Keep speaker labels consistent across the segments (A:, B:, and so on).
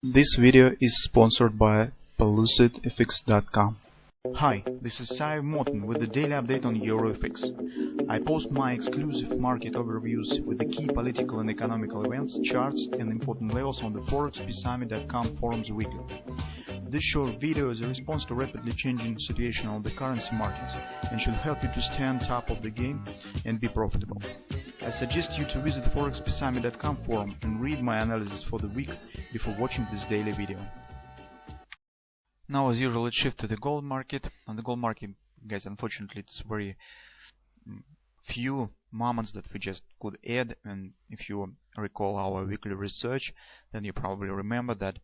A: This video is sponsored by PelucidFX.com. Hi, this is Sive Morten with the daily update on EuroFX. I post my exclusive market overviews with the key political and economical events, charts and important levels on the ForexPeaceArmy.com forums weekly. This short video is a response to rapidly changing situation on the currency markets and should help you to stay on top of the game and be profitable. I suggest you to visit ForexPeaceArmy.com forum and read my analysis for the week before watching this daily video. Now, as usual, let's shift to the gold market. On the gold market, guys, unfortunately, it's very few moments that we just could add. And if you recall our weekly research, then you probably remember that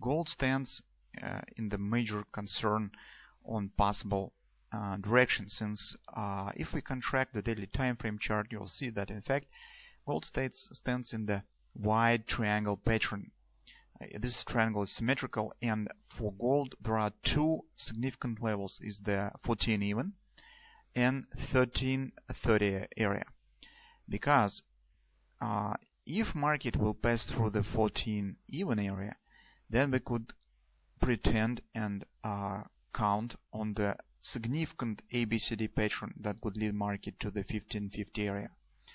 A: gold stands in the major concern on possible direction, since if we contract the daily time frame chart, you'll see that in fact gold stands in the wide triangle pattern. This triangle is symmetrical, and for gold there are two significant levels: is the 14 even and 1330 area. Because if market will pass through the 14 even area, then we could pretend and count on the significant ABCD pattern that could lead market to the 1550 area.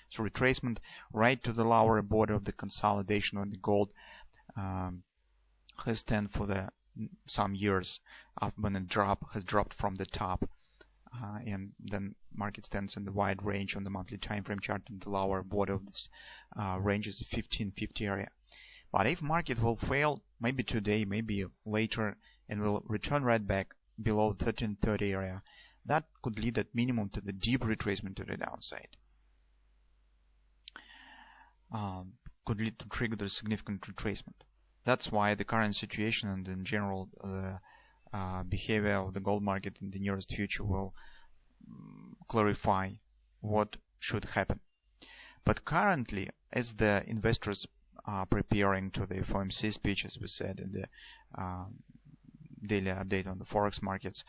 A: So retracement right to the lower border of the consolidation on the gold has stand for some years when it has dropped from the top, and then market stands in the wide range on the monthly time frame chart, and the lower border of this range is the 1550 area. But if market will fail, maybe today, maybe later, and will return right back below 1330 area, that could lead at minimum to the deep retracement to the downside. Could lead to trigger the significant retracement. That's why the current situation and in general behavior of the gold market in the nearest future will clarify what should happen. But currently, as the investors are preparing to the FOMC speech, as we said in the daily update on the forex markets,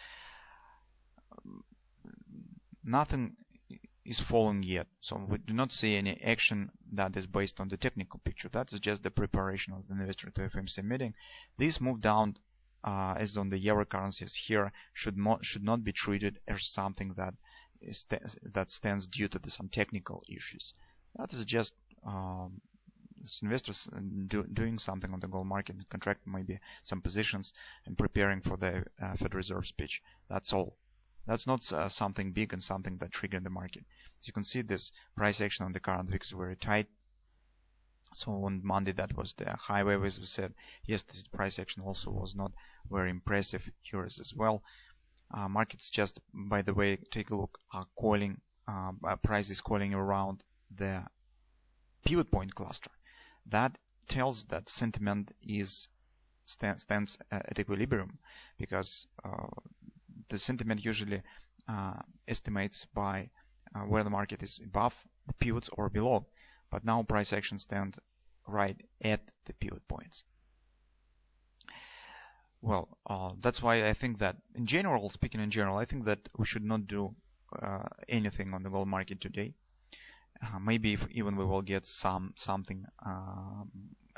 A: nothing is following yet. So we do not see any action that is based on the technical picture. That is just the preparation of the investor to FOMC meeting. This move down, as on the euro currencies here, should not be treated as something that stands due to some technical issues. That is just investors doing something on the gold market, contracting maybe some positions and preparing for the Fed Reserve speech. That's all. That's not something big and something that triggered the market. As you can see, this price action on the current VIX is very tight. So on Monday, that was the high wave, as we said. Yes, this price action also was not very impressive here as well. Markets just, by the way, take a look, are calling, price is calling around the pivot point cluster. That tells that sentiment stands at equilibrium, because the sentiment usually estimates by where the market is above the pivots or below. But now price action stands right at the pivot points. Well, that's why I think that in general, speaking in general, I think that we should not do anything on the gold market today. Maybe if even we will get something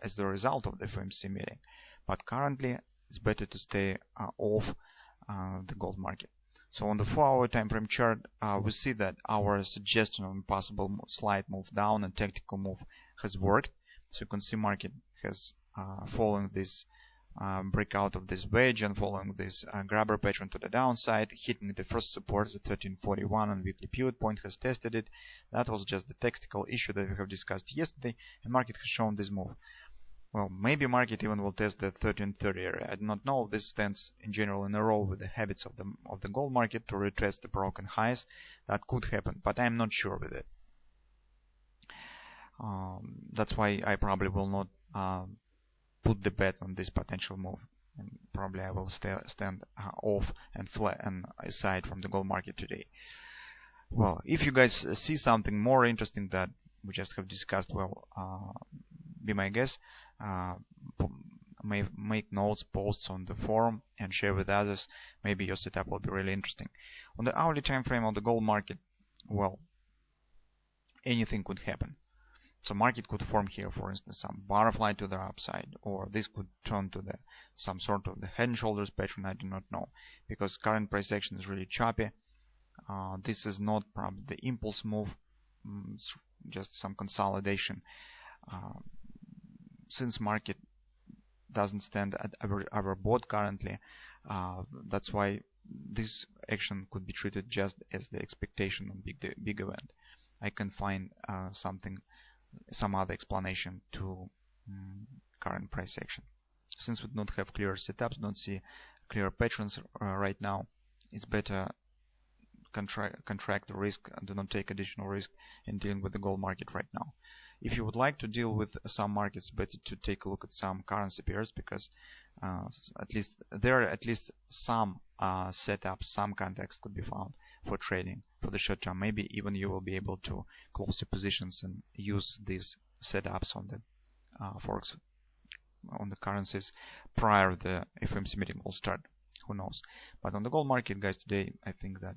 A: as the result of the FOMC meeting. But currently, it's better to stay off the gold market. So on the 4-hour time frame chart, we see that our suggestion on possible slight move down and tactical move has worked. So you can see market has following this breakout of this wedge and following this grabber pattern to the downside, hitting the first support at 1341 and weekly pivot point, has tested it. That was just the tactical issue that we have discussed yesterday, and market has shown this move. Well, maybe market even will test the 1330 area. I do not know. This stands in general in a row with the habits of the gold market to retrace the broken highs. That could happen, but I'm not sure with it. That's why I probably will not put the bet on this potential move, and probably I will stand off and flat and aside from the gold market today. Well, if you guys see something more interesting that we just have discussed, well, be my guest. Make notes, posts on the forum, and share with others. Maybe your setup will be really interesting. On the hourly time frame of the gold market, well, anything could happen. So market could form here, for instance, some butterfly to the upside, or this could turn to the some sort of the head and shoulders pattern. I do not know, because current price action is really choppy. This is not probably the impulse move, it's just some consolidation. Since market doesn't stand at our board currently, that's why this action could be treated just as the expectation on big event. I can find some other explanation to current price action. Since we don't have clear setups, don't see clear patterns right now, it's better contract the risk and do not take additional risk in dealing with the gold market right now. If you would like to deal with some markets, better to take a look at some currency pairs, because there are at least some setups, some context could be found for trading for the short term. Maybe even you will be able to close your positions and use these setups on the forex, on the currencies prior the FOMC meeting will start. Who knows? But on the gold market, guys, today I think that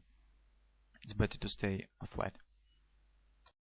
A: it's better to stay flat.